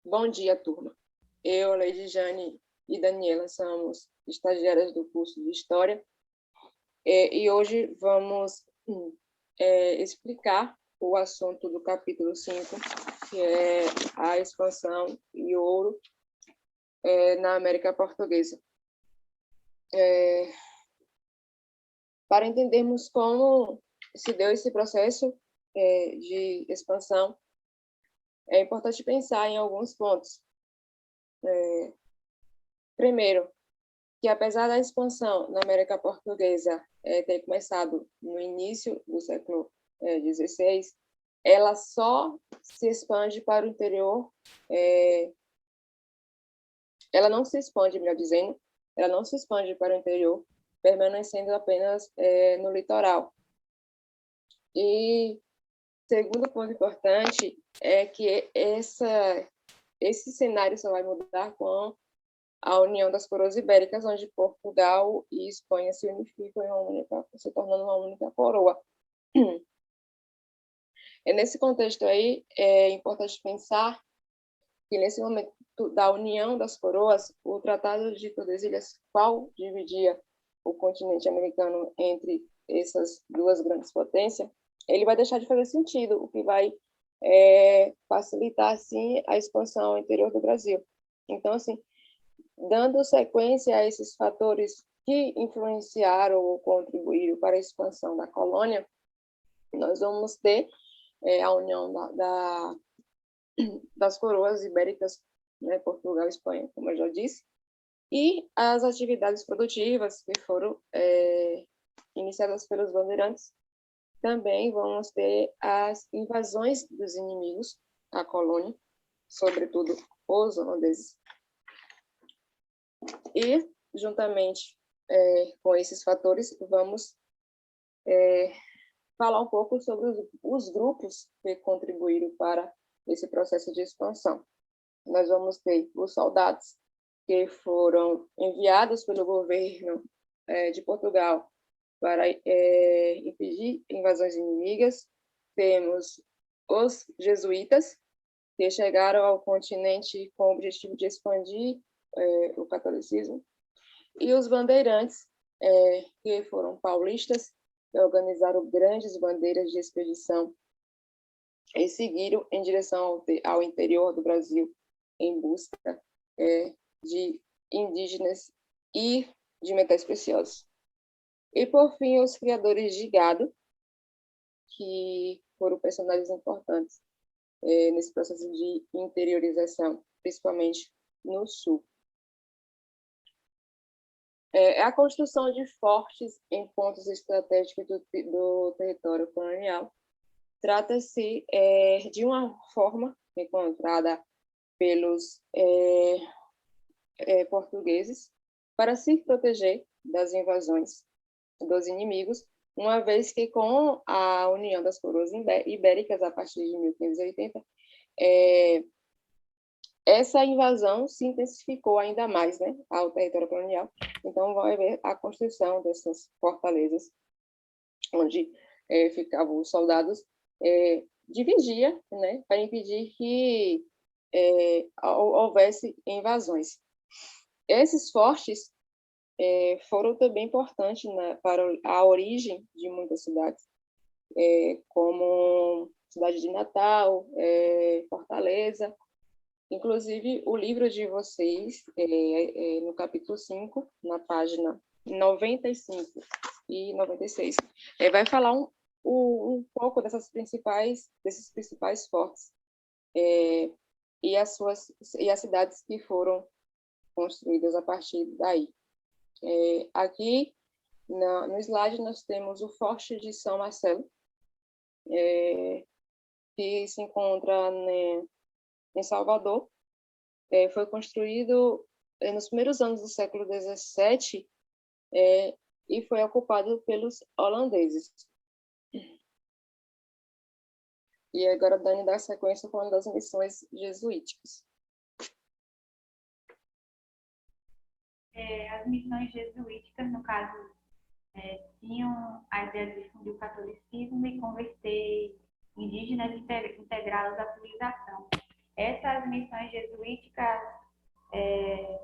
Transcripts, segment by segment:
Bom dia, turma. Eu, Lady Jane e Daniela somos estagiárias do curso de História e hoje vamos explicar o assunto do capítulo 5, que é a expansão e ouro na América Portuguesa. Para entendermos como se deu esse processo de expansão, é importante pensar em alguns pontos. Primeiro, que apesar da expansão na América Portuguesa ter começado no início do século XVI, ela só se expande para o interior, ela não se expande, melhor dizendo, ela não se expande para o interior, permanecendo apenas no litoral. E segundo ponto importante é que esse cenário só vai mudar com a união das coroas ibéricas, onde Portugal e Espanha se unificam se tornando uma única coroa. Nesse contexto aí, é importante pensar que nesse momento da união das coroas, o Tratado de Tordesilhas, qual dividia o continente americano entre essas duas grandes potências, ele vai deixar de fazer sentido, o que vai facilitar, assim, a expansão ao interior do Brasil. Então, assim, dando sequência a esses fatores que influenciaram ou contribuíram para a expansão da colônia, nós vamos ter a união das coroas ibéricas, né, Portugal e Espanha, como eu já disse, e as atividades produtivas que foram iniciadas pelos bandeirantes. Também vamos ter as invasões dos inimigos à colônia, sobretudo os holandeses. E, juntamente com esses fatores, vamos falar um pouco sobre os grupos que contribuíram para esse processo de expansão. Nós vamos ter os soldados que foram enviados pelo governo de Portugal para impedir invasões inimigas. Temos os jesuítas, que chegaram ao continente com o objetivo de expandir o catolicismo, e os bandeirantes, que foram paulistas, que organizaram grandes bandeiras de expedição e seguiram em direção ao interior do Brasil em busca de indígenas e de metais preciosos. E, por fim, os criadores de gado, que foram personagens importantes nesse processo de interiorização, principalmente no sul. A construção de fortes em pontos estratégicos do território colonial trata-se de uma forma encontrada pelos portugueses para se proteger das invasões dos inimigos, uma vez que com a união das coroas ibéricas a partir de 1580, essa invasão se intensificou ainda mais, né, ao território colonial. Então, vai haver a construção dessas fortalezas, onde ficavam os soldados, dividia, né, para impedir que houvesse invasões. Esses fortes foram também importantes para a origem de muitas cidades, como cidade de Natal, Fortaleza. Inclusive, o livro de vocês, no capítulo 5, na página 95 e 96, vai falar um pouco desses principais fortes e as cidades que foram construídas a partir daí. Aqui, no slide, nós temos o Forte de São Marcelo, que se encontra em Salvador. Foi construído nos primeiros anos do século XVII e foi ocupado pelos holandeses. E agora, Dani, dá sequência falando das missões jesuíticas. As missões jesuíticas, no caso, tinham a ideia de difundir o catolicismo e converter indígenas e integrá-los à civilização. Essas missões jesuíticas vieram,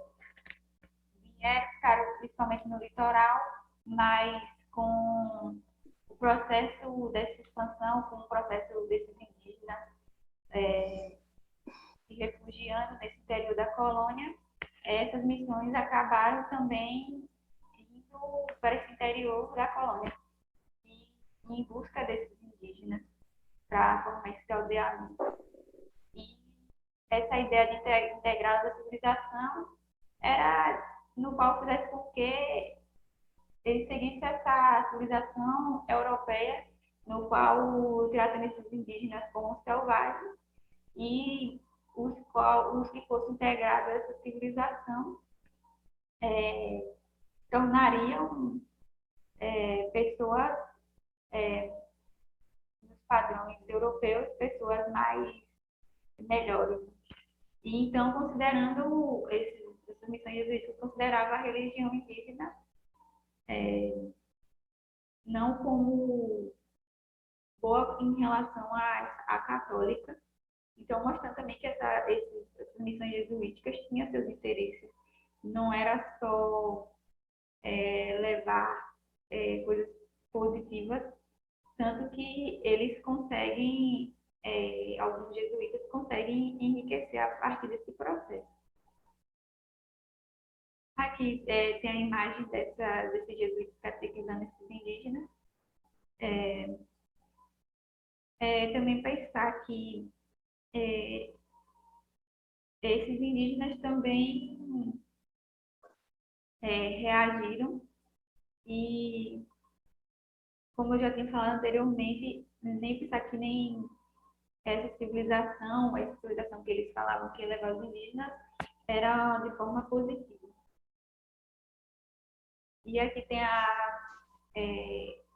ficaram principalmente no litoral, mas com o processo dessa expansão, com o processo desses indígenas se refugiando nesse interior da colônia, essas missões acabaram também indo para esse interior da colônia e em busca desses indígenas para formar esse aldeamento. E essa ideia de integrar a civilização era no qual fizesse com que eles seguissem essa civilização europeia, no qual tratam esses indígenas como selvagens, e os que fossem integrados a essa civilização tornariam pessoas, nos padrões europeus, pessoas mais melhores. E então, considerando essas missões jesuíticas, considerava a religião indígena não como boa em relação à católica. Então, mostrando também que essas missões jesuíticas tinham seus interesses. Não era só levar coisas positivas, tanto que eles conseguem, alguns jesuítas conseguem enriquecer a partir desse processo. Aqui tem a imagem desses jesuítas catequizando esses indígenas. Também pensar que esses indígenas também reagiram e, como eu já tinha falado anteriormente, nem pensar que nem essa civilização que eles falavam que ia levar os indígenas, era de forma positiva. E aqui tem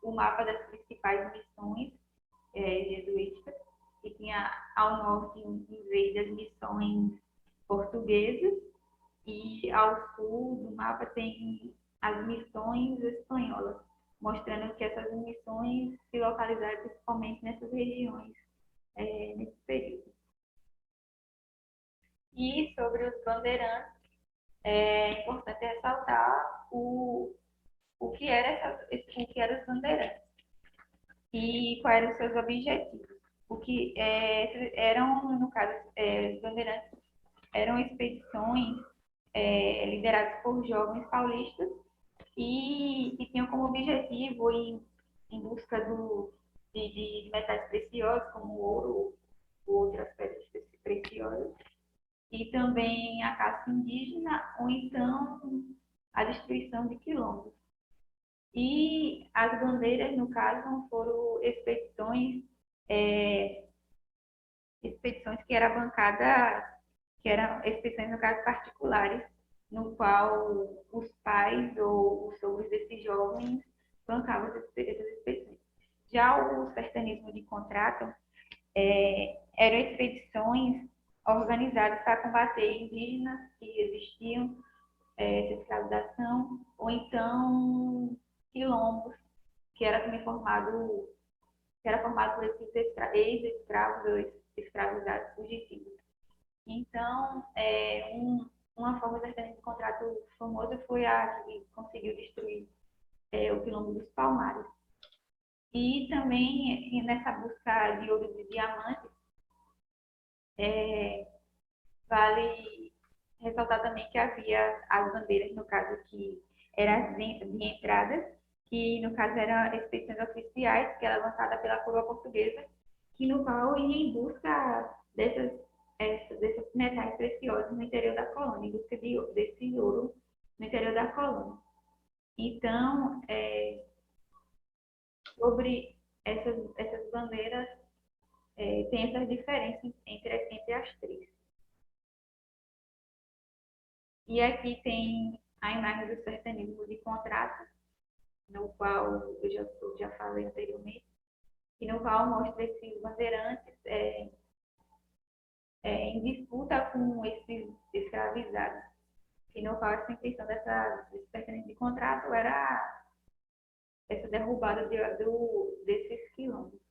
o mapa das principais missões jesuíticas, que tinha ao norte, em vez das missões portuguesas, e ao sul do mapa tem as missões espanholas, mostrando que essas missões se localizaram principalmente nessas regiões, nesse período. E sobre os bandeirantes, é importante ressaltar o que eram os bandeirantes e quais eram os seus objetivos. O que eram, no caso, os bandeirantes eram expedições lideradas por jovens paulistas e tinham como objetivo em busca de metais preciosos, como ouro ou outras pedras preciosas, e também a caça indígena ou então a destruição de quilombos. E as bandeiras, no caso, foram expedições que eram bancadas, que eram expedições, no caso, particulares, no qual os pais ou os sogros desses jovens bancavam essas expedições. Já o sertanismo de contrato eram expedições organizadas para combater indígenas que existiam, essa escravização, ou então quilombos, que era também formado por esses ex-escravos ou escravizados fugitivos. Então, uma forma de sertanismo de contrato famosa foi a que conseguiu destruir o quilombo dos Palmares. E também, nessa busca de ouro e diamantes, vale ressaltar também que havia as bandeiras, no caso, que eram as de entradas, que no caso eram expedições oficiais, que era lançada pela coroa portuguesa, que no qual ia em busca desses metais preciosos no interior da colônia, em busca desse ouro no interior da colônia. Então, sobre essas bandeiras, tem essas diferenças entre as três. E aqui tem a imagem do sertanismo de contrato, no qual eu já falei anteriormente, e no qual mostra esses bandeirantes em disputa com esses escravizados. E no qual essa intenção desse sertanismo de contrato era essa derrubada desses quilombos.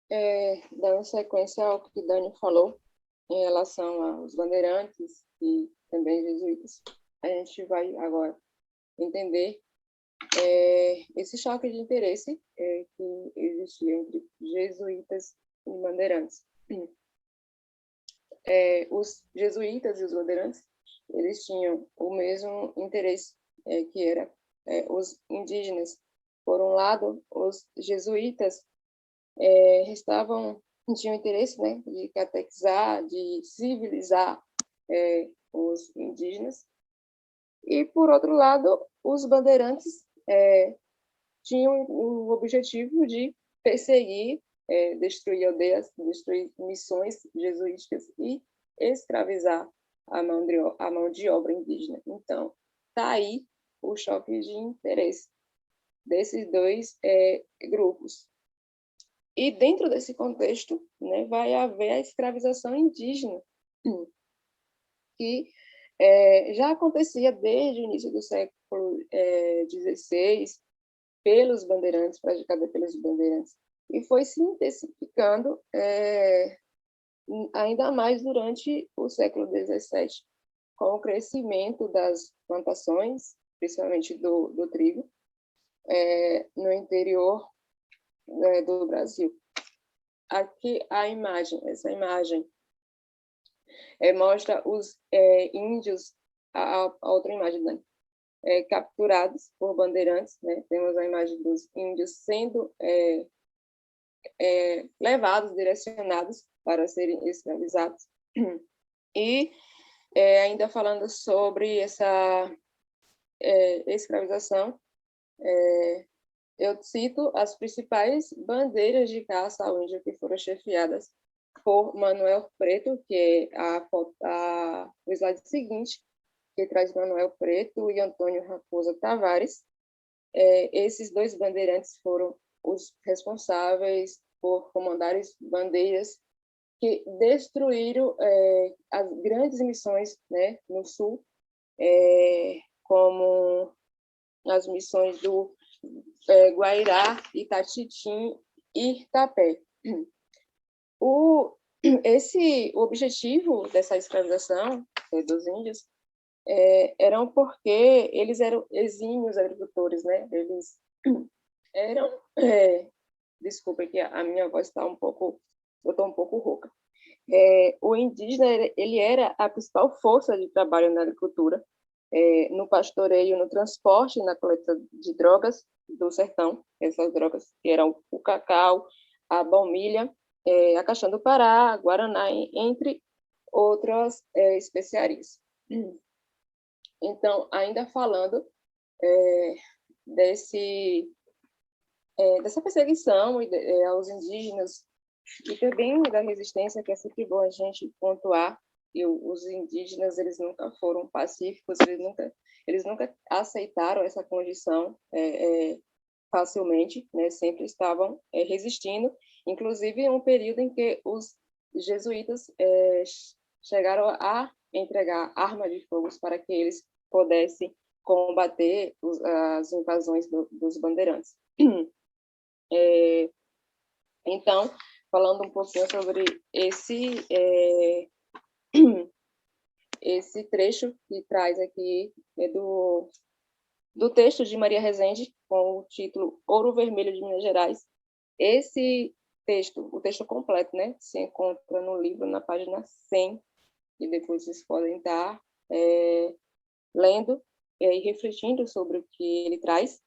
Dando sequência ao que Dani falou em relação aos bandeirantes e também jesuítas, a gente vai agora entender esse choque de interesse que existia entre jesuítas e bandeirantes. Os jesuítas e os bandeirantes, eles tinham o mesmo interesse, que era os indígenas. Por um lado, os jesuítas tinham interesse, né, de catequizar, de civilizar os indígenas. E, por outro lado, os bandeirantes tinham o objetivo de perseguir, destruir aldeias, destruir missões jesuíticas e escravizar a mão de obra indígena. Então, está aí o choque de interesse desses dois grupos. E dentro desse contexto, né, vai haver a escravização indígena, que já acontecia desde o início do século XVI, pelos bandeirantes, praticada pelos bandeirantes, e foi se intensificando ainda mais durante o século XVII, com o crescimento das plantações, principalmente do trigo, no interior do Brasil. Aqui essa imagem mostra os índios, a outra imagem, né? Capturados por bandeirantes, né? Temos a imagem dos índios sendo levados, direcionados para serem escravizados. E ainda falando sobre essa escravização, eu cito as principais bandeiras de caça ao índio que foram chefiadas por Manuel Preto, que é o slide seguinte, que traz Manuel Preto e Antônio Raposa Tavares. Esses dois bandeirantes foram os responsáveis por comandar as bandeiras que destruíram as grandes missões, né, no sul, como as missões do Guairá, Itatitim e Itapé. O objetivo dessa escravização dos índios eram porque eles eram exímios agricultores, né? Eles eram... desculpa que a minha voz está um pouco rouca. O indígena, ele era a principal força de trabalho na agricultura, no pastoreio, no transporte, na coleta de drogas do sertão, essas drogas que eram o cacau, a baunilha, a caixã do Pará, a guaraná, entre outras especiarias. Então, ainda falando dessa perseguição aos indígenas e também da resistência, que é sempre bom a gente pontuar. Os indígenas, eles nunca foram pacíficos, eles nunca aceitaram essa condição facilmente, né? Sempre estavam resistindo, inclusive em um período em que os jesuítas chegaram a entregar armas de fogo para que eles pudessem combater as invasões dos bandeirantes. Então, falando um pouquinho sobre esse trecho que traz aqui do texto de Maria Rezende, com o título Ouro Vermelho de Minas Gerais. Esse texto, o texto completo, né, se encontra no livro, na página 100, e depois vocês podem estar lendo e refletindo sobre o que ele traz.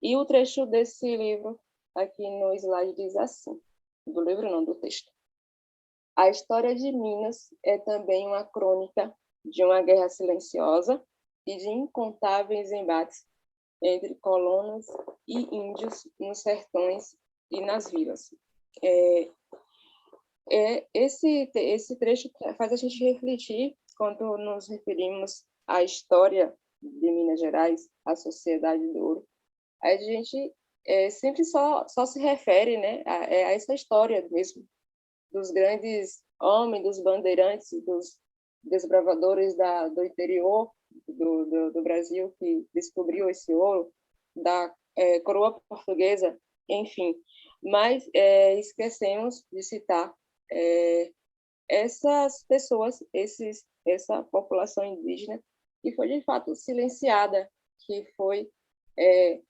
E o trecho desse livro, aqui no slide, diz assim, do livro não, do texto. A história de Minas é também uma crônica de uma guerra silenciosa e de incontáveis embates entre colonos e índios nos sertões e nas vilas. Esse trecho faz a gente refletir quando nos referimos à história de Minas Gerais, à Sociedade do Ouro. A gente sempre só se refere, né, a essa história mesmo, dos grandes homens, dos bandeirantes, dos desbravadores do interior do Brasil que descobriu esse ouro, da coroa portuguesa, enfim. Mas esquecemos de citar essas pessoas, essa população indígena que foi de fato silenciada, que foi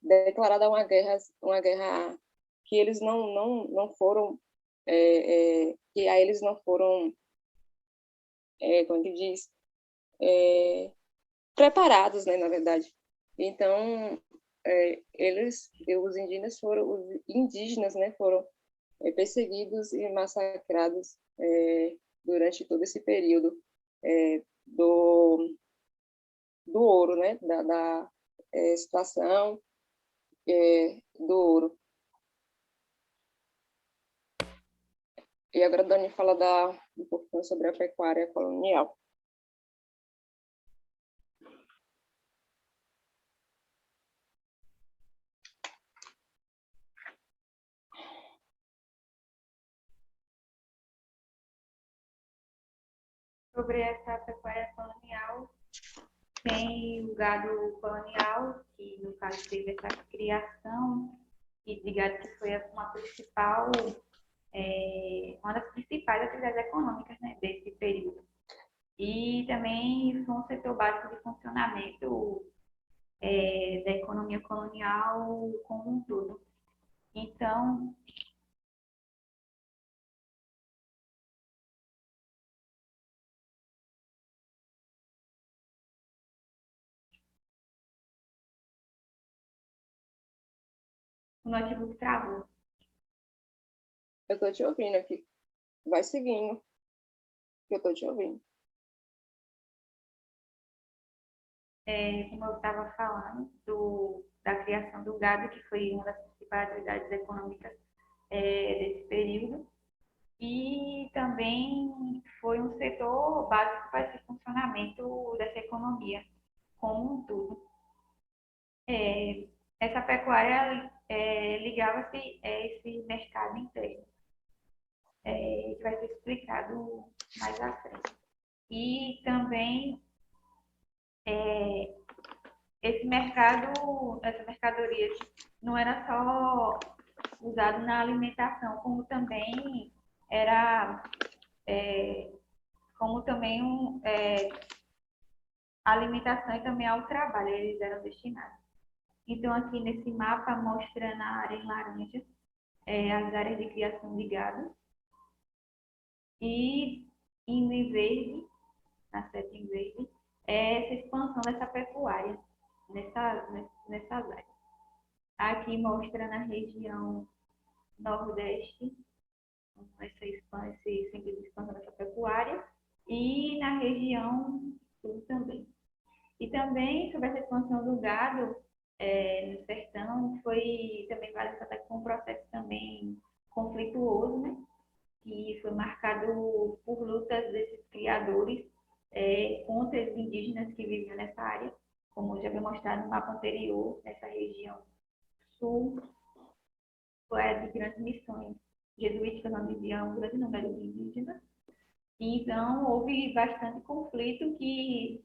declarada uma guerra que eles não foram, que a eles não foram, como que diz, preparados, né, na verdade. Então, os indígenas, né, foram perseguidos e massacrados durante todo esse período do, do ouro, né, da situação do ouro. E agora a Dani fala um pouquinho sobre a pecuária colonial. Sobre essa pecuária colonial, tem o gado colonial, que no caso teve essa criação de gado que foi uma das principais atividades econômicas, né, desse período. E também foi um setor básico de funcionamento da economia colonial como um todo. Então, o notebook travou. Eu estou te ouvindo aqui. Vai seguindo, que eu estou te ouvindo. Como eu estava falando, da criação do gado, que foi uma das principais atividades econômicas desse período, e também foi um setor básico para esse funcionamento dessa economia como um todo. Essa pecuária ligava-se a esse mercado interno, que vai ser explicado mais à frente. E também essa mercadoria não era só usado na alimentação, como também era como também a alimentação e também ao trabalho, eles eram destinados. Então, aqui nesse mapa mostra na área em laranja as áreas de criação de gado e em verde, na seta em verde, essa expansão dessa pecuária nessas áreas. Aqui mostra na região nordeste esse sentido de expansão dessa pecuária e na região sul também. E também sobre essa expansão do gado no sertão, foi também vale ressaltar que foi um processo também conflituoso, né? Que foi marcado por lutas desses criadores contra os indígenas que viviam nessa área, como já foi mostrado no mapa anterior, nessa região sul, foi de grandes missões jesuíticas, onde havia um grande número de indígenas. Então, houve bastante conflito que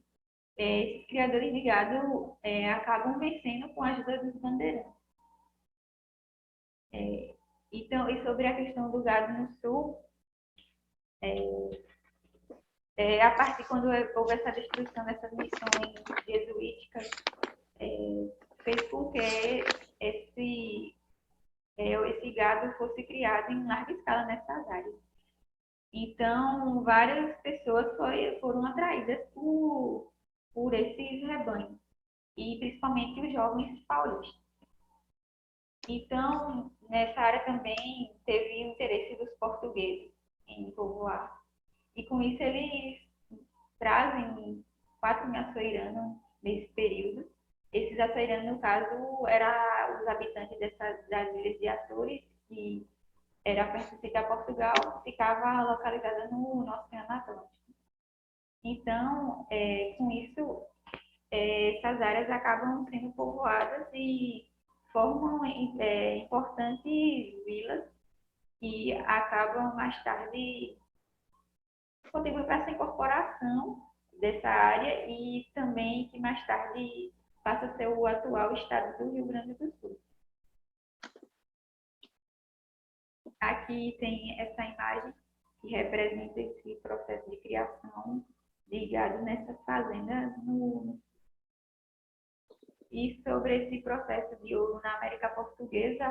esses criadores de gado acabam vencendo com a ajuda dos bandeirantes. Então, e sobre a questão do gado no sul, a partir quando houve essa destruição dessas missões jesuíticas, fez com que esse gado fosse criado em larga escala nessas áreas. Então, várias pessoas foram atraídas por esses rebanhos, e principalmente os jovens paulistas. Então, nessa área também teve o interesse dos portugueses em povoar. E com isso eles trazem 4.000 açoiranos nesse período. Esses açoiranos, no caso, eram os habitantes das ilhas de Açores, que era pertencente a Portugal, ficava localizada no Oceano Atlântico. Então, com isso, essas áreas acabam sendo povoadas e formam importantes vilas que acabam mais tarde contribuindo para essa incorporação dessa área e também que mais tarde passa a ser o atual estado do Rio Grande do Sul. Aqui tem essa imagem que representa esse processo de criação de gado nessas fazendas. E sobre esse processo de ouro na América Portuguesa,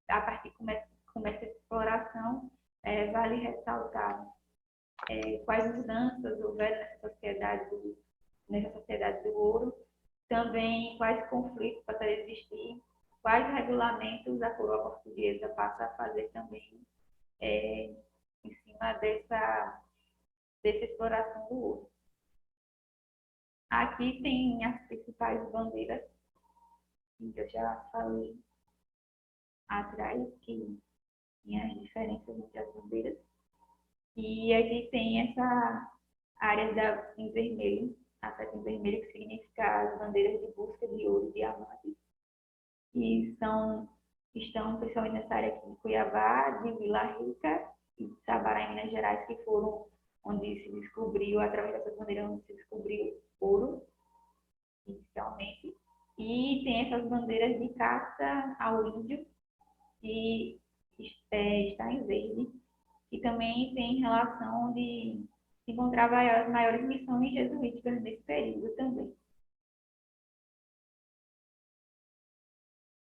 a partir que começa a exploração, vale ressaltar quais mudanças houveram nessa sociedade do ouro, também quais conflitos passaram a existir, quais regulamentos a coroa portuguesa passa a fazer também em cima dessa exploração do ouro. Aqui tem as principais bandeiras, que eu já falei atrás, que tem as diferenças entre as bandeiras. E aqui tem essa área em vermelho, a seta em vermelho, que significa as bandeiras de busca de ouro e diamantes, que estão principalmente nessa área aqui de Cuiabá, de Vila Rica e de Sabará, em Minas Gerais, que foram onde se descobriu, através dessas bandeiras, onde se descobriu ouro, inicialmente. E tem essas bandeiras de caça ao índio, que está em verde, e também tem relação de se encontrar as maiores missões jesuíticas nesse período também.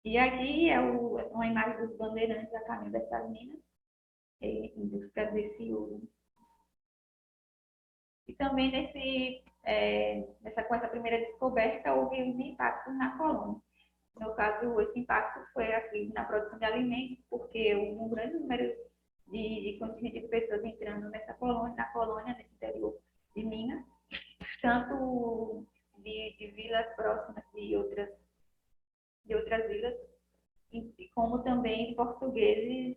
E aqui é uma imagem dos bandeirantes a caminho dessas minas, em busca desse ouro. E também com essa primeira descoberta, houve um impacto na colônia. No caso, esse impacto foi aqui na produção de alimentos, porque houve um grande número de contingente de pessoas entrando na colônia, nesse interior de Minas, tanto de vilas próximas de outras vilas, como também de portugueses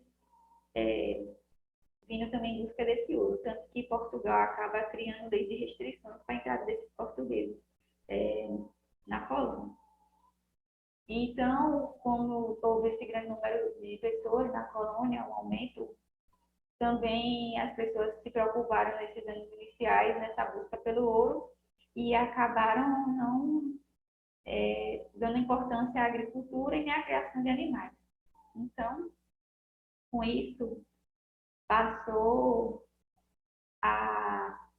vindo também em busca desse ouro. Tanto que Portugal acaba criando leis de restrições para a entrada desses portugueses na colônia. Então, como houve esse grande número de pessoas na colônia, um aumento, também as pessoas se preocuparam nesses anos iniciais, nessa busca pelo ouro, e acabaram não dando importância à agricultura e nem à criação de animais. Então, com isso, passou a,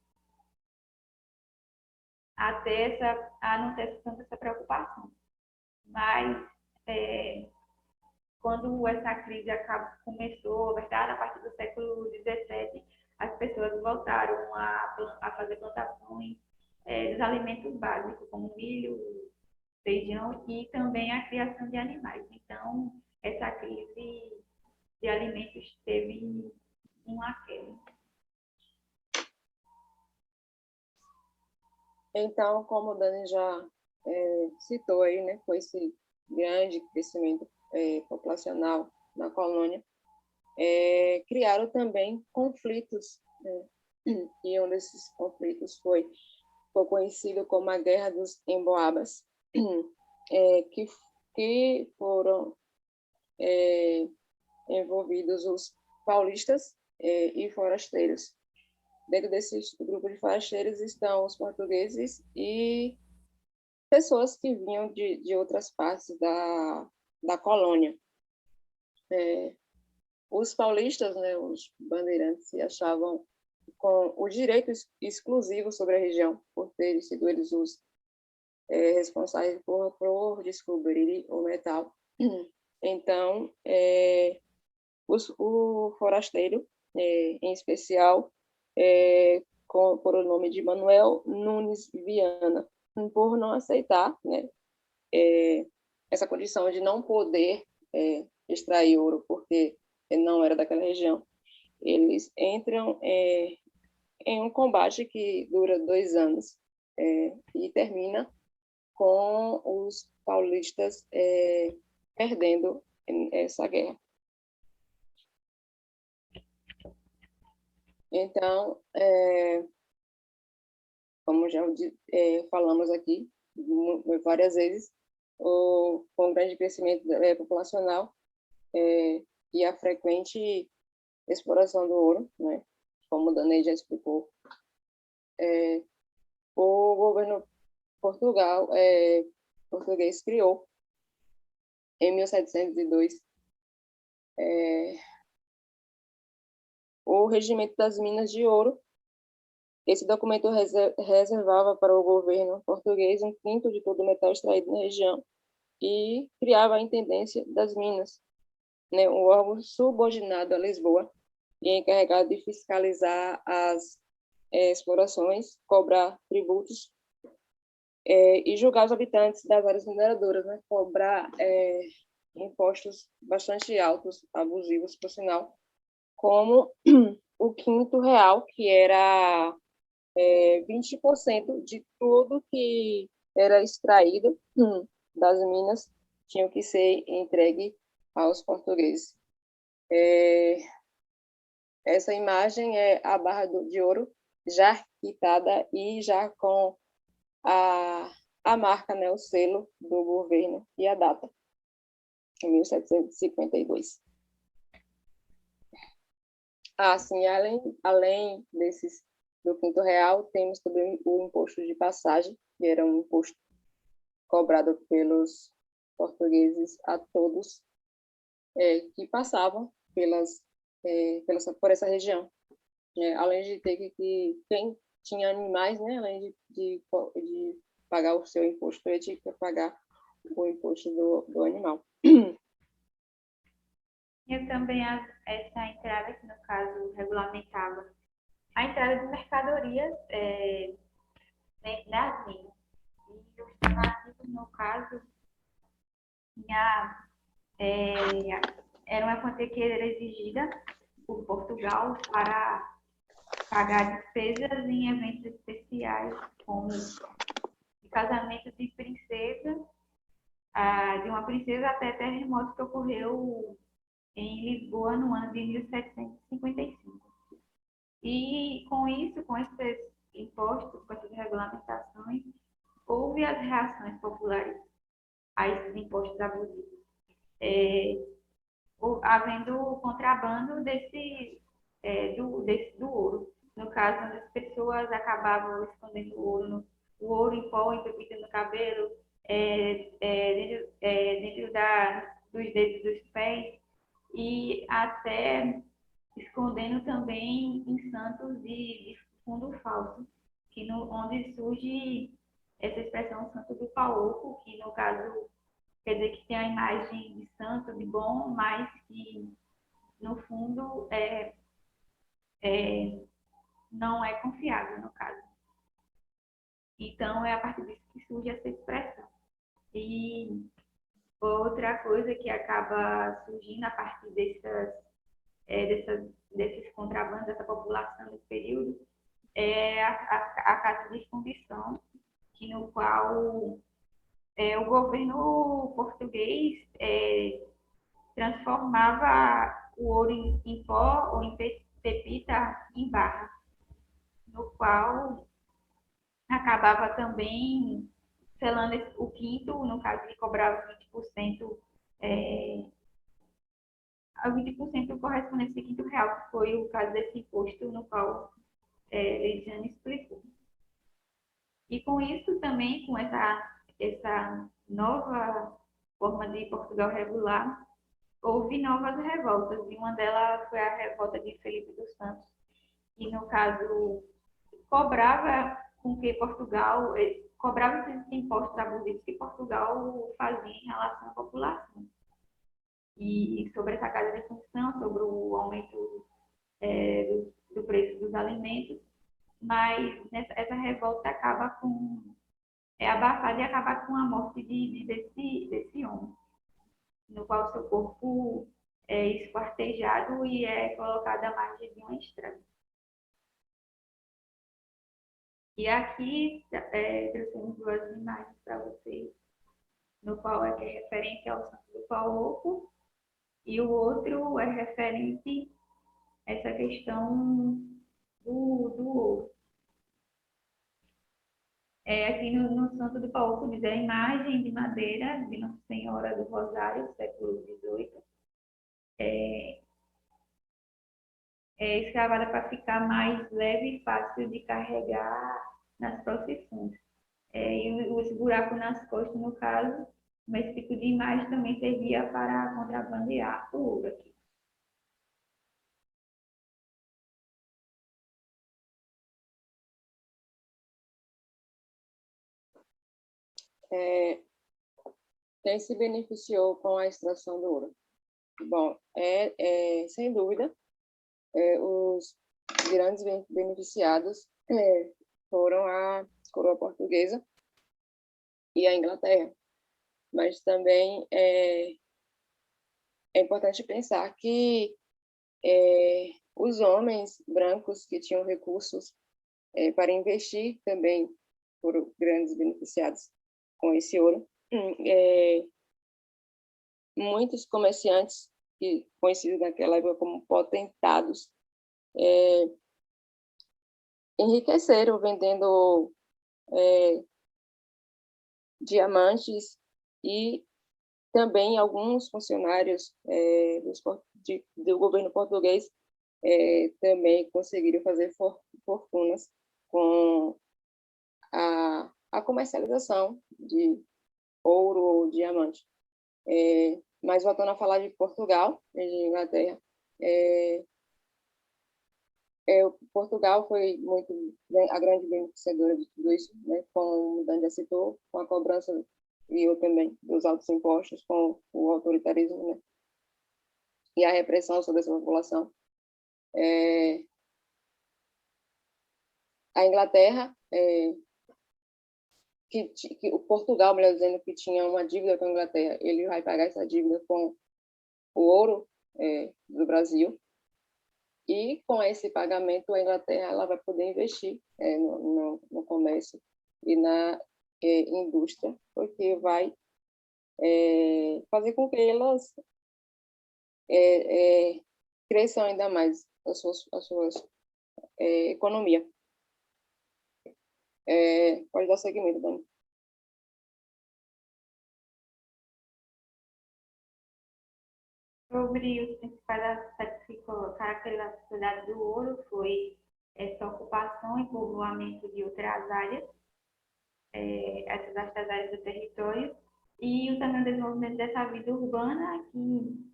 a não ter tanta essa preocupação. Mas, quando essa crise começou, verdade, a partir do século XVII, as pessoas voltaram a fazer plantações dos alimentos básicos, como milho, feijão e também a criação de animais. Então, essa crise de alimentos teve uma queda. Então, como o Dani já citou aí, né, com esse grande crescimento populacional na colônia, criaram também conflitos, né? E um desses conflitos foi conhecido como a Guerra dos Emboabas, que foram envolvidos os paulistas e forasteiros. Dentro desse grupo de forasteiros estão os portugueses e pessoas que vinham de outras partes da colônia. Os paulistas, né, os bandeirantes, se achavam com o direito exclusivo sobre a região, por terem sido eles os responsáveis por descobrir o metal. Então, o forasteiro, em especial, por o nome de Manuel Nunes Viana, por não aceitar, né, essa condição de não poder extrair ouro, porque não era daquela região, eles entram em um combate que dura 2 anos e termina com os paulistas perdendo essa guerra. Então, como já falamos aqui várias vezes, com o grande crescimento populacional e a frequente exploração do ouro, né, como o Danei já explicou, o governo português criou, em 1702, o Regimento das Minas de Ouro. Esse documento reservava para o governo português um quinto de todo o metal extraído na região e criava a Intendência das Minas, né, um órgão subordinado a Lisboa e encarregado de fiscalizar as explorações, cobrar tributos e julgar os habitantes das áreas mineradoras, né, cobrar impostos bastante altos, abusivos, por sinal, como o quinto real, que era 20% de tudo que era extraído das minas tinha que ser entregue aos portugueses. Essa imagem é a barra de ouro já quitada e já com a marca, né, o selo do governo e a data, em 1752. Sim, além desses do quinto real, temos também o imposto de passagem, que era um imposto cobrado pelos portugueses a todos que passavam por essa região. Além de ter que quem tinha animais, né, além de pagar o seu imposto, ele tinha que pagar o imposto do animal. E também essa entrada, que no caso regulamentava a entrada de mercadorias dentro das minas. E os nativos, no caso, era uma quantia que era exigida por Portugal para pagar despesas em eventos especiais, como de casamento de princesa, de uma princesa até terremoto que ocorreu em Lisboa no ano de 1755. E com isso, com esses impostos, com essas regulamentações, houve as reações populares a esses impostos abusivos, havendo o contrabando do ouro. No caso, onde as pessoas acabavam escondendo o ouro em pó, em pepita no cabelo, dentro dos dedos dos pés, e até escondendo também em santos de fundo falso, onde surge essa expressão santo do pau-oco, que no caso quer dizer que tem a imagem de santo, de bom, mas que no fundo não é confiável no caso. Então é a partir disso que surge essa expressão. E outra coisa que acaba surgindo a partir desses contrabandos, dessa população desse período, é a Casa de Fundição, no qual o governo português transformava o ouro em pó ou em pepita em barra, no qual acabava também selando o quinto, no caso que cobrava 20%, a 20% correspondente ao quinto real, que foi o caso desse imposto no qual Legiane explicou. E com isso também, com essa nova forma de Portugal regular, houve novas revoltas, e uma delas foi a revolta de Felipe dos Santos, que no caso cobrava com que Portugal cobrava esses impostos abusivos que Portugal fazia em relação à população. E sobre essa casa de função, sobre o aumento do preço dos alimentos, mas essa revolta acaba é abafada e acaba com a morte desse homem, no qual seu corpo é esquartejado e é colocado à margem de uma estrada. E aqui trouxemos duas imagens para vocês, no qual é referente ao Santo do Pau-Oco, e o outro é referente a essa questão do ouro. Aqui no Santo do Pau-Oco diz a imagem de madeira de Nossa Senhora do Rosário, século XVIII, escavada para ficar mais leve e fácil de carregar nas procissões. E os buracos nas costas, no caso, mas esse tipo de imagem também servia para contrabandear o ouro aqui. Quem se beneficiou com a extração do ouro? Bom, sem dúvida, os grandes beneficiados foram a coroa portuguesa e a Inglaterra. Mas também é importante pensar que os homens brancos que tinham recursos para investir também foram grandes beneficiados com esse ouro. Muitos comerciantes, conhecidos naquela época como potentados, enriqueceram vendendo diamantes, e também alguns funcionários do governo português também conseguiram fazer fortunas com a comercialização de ouro ou diamante. Mas voltando a falar de Portugal e de Inglaterra, Portugal foi a grande beneficiadora de tudo isso, né? Como o Dan já citou, com a cobrança, e eu também, dos altos impostos, com o autoritarismo, né? E a repressão sobre essa população. A Inglaterra, o Portugal, melhor dizendo, que tinha uma dívida com a Inglaterra, ele vai pagar essa dívida com o ouro do Brasil, e com esse pagamento a Inglaterra ela vai poder investir no comércio e na indústria, porque vai fazer com que elas cresçam ainda mais a sua economia. Pode dar seguimento, Dani. Sobre os principais aspectos que caracterizaram a sociedade do ouro foi essa ocupação e povoamento de outras áreas, essas áreas do território, e também o desenvolvimento dessa vida urbana que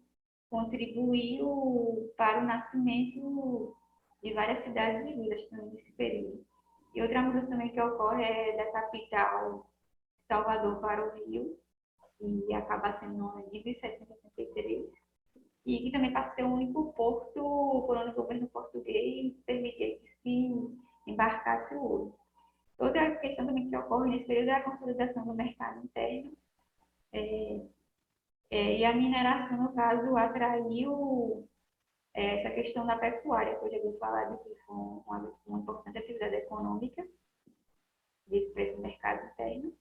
contribuiu para o nascimento de várias cidades e vilas também nesse período. E outra mudança também que ocorre é da capital Salvador para o Rio, e acaba sendo no ano de 1763, e que também passa a ser o único porto por onde o governo português permitia que se embarcasse o ouro. Outra questão também que ocorre nesse período é a consolidação do mercado interno, e a mineração, no caso, atraiu essa questão da pecuária, que eu já ouvi falar de que foi uma importante atividade econômica desse mercado interno.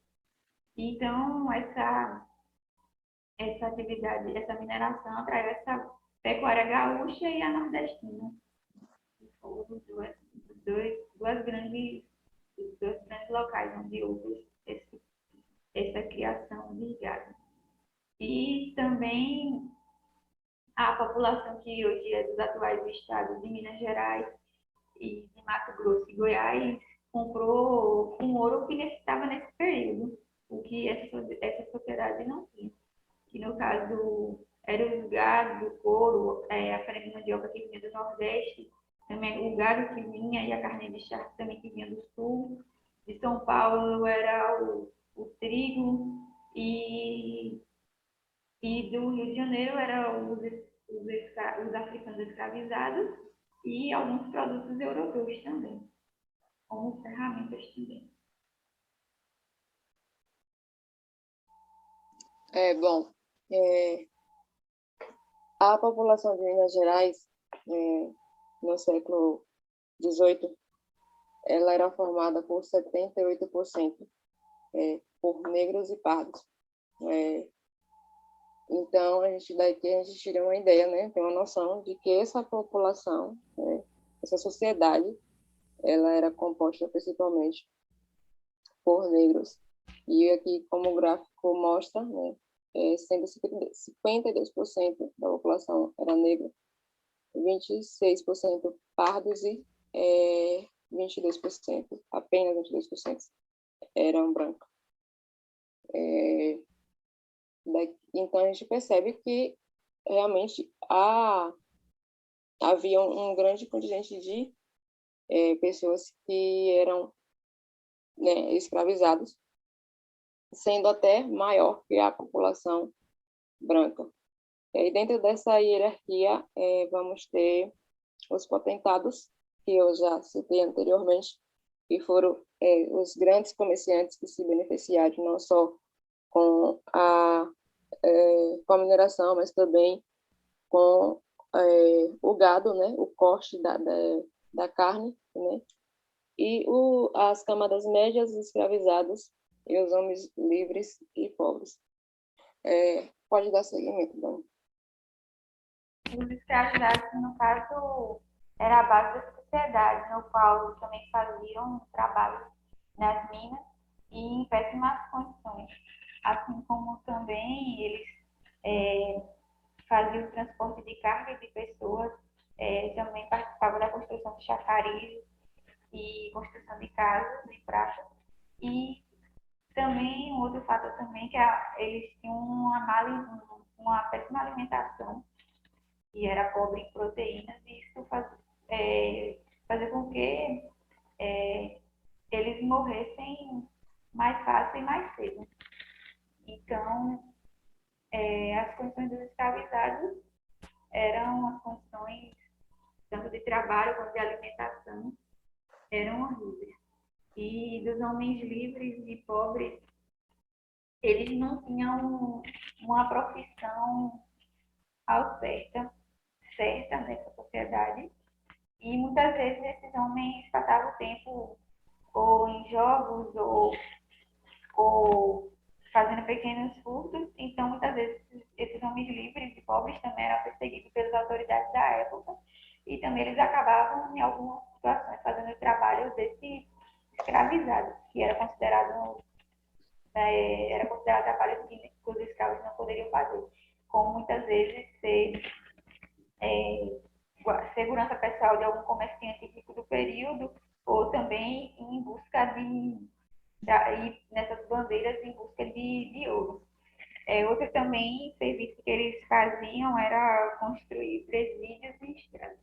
Então, essa atividade, essa mineração atraiu essa pecuária gaúcha e a nordestina, que foram os dois grandes locais onde houve essa criação de gado. E também a população que hoje é dos atuais estados de Minas Gerais e de Mato Grosso e Goiás comprou com ouro que necessitava nesse período, o que essa sociedade não tinha. Que no caso era os gado, o couro, a farinha de mandioca que vinha do Nordeste, também o gado que vinha e a carne de charque também que vinha do Sul. De São Paulo era o trigo, e do Rio de Janeiro eram os africanos escravizados e alguns produtos europeus também, como ferramentas também. Bom, a população de Minas Gerais, no século XVIII, ela era formada por 78% por negros e pardos. Então, daqui a gente tira uma ideia, né? Tem uma noção de que essa população, essa sociedade, ela era composta principalmente por negros. E aqui, como o gráfico mostra, né, sendo 52% da população era negra, 26% pardos e 22%, apenas 22% eram brancos. Então, a gente percebe que realmente havia um grande contingente de pessoas que eram, né, escravizados sendo até maior que a população branca. E dentro dessa hierarquia, vamos ter os potentados, que eu já citei anteriormente, que foram os grandes comerciantes que se beneficiaram não só com a mineração, mas também com o gado, né, o corte da carne, né, e as camadas médias escravizadas e os homens livres e pobres. Pode dar seguimento, Dani. Os escravizados, no caso, era a base da sociedade, no qual também faziam trabalho nas minas e em péssimas condições. Assim como também eles faziam o transporte de carga e de pessoas, também participavam da construção de chafariz e construção de casas de prata. E também, um outro fator também, que eles tinham uma péssima alimentação, que era pobre em proteínas, e isso fazia com que eles morressem mais fácil e mais cedo. Então, as condições dos escravizados eram as condições tanto de trabalho quanto de alimentação, eram horríveis. E dos homens livres e pobres, eles não tinham uma profissão ao certa nessa sociedade. E muitas vezes esses homens passavam o tempo ou em jogos ou fazendo pequenos furtos. Então, muitas vezes, esses homens livres e pobres também eram perseguidos pelas autoridades da época. E também eles acabavam, em algumas situações, fazendo o trabalho desse escravizado, que era considerado trabalho que os escravos não poderiam fazer. Como muitas vezes ser segurança pessoal de algum comerciante rico do período, ou também em busca ir nessas bandeiras em busca de ouro. Outro também serviço que eles faziam era construir presídios e estradas.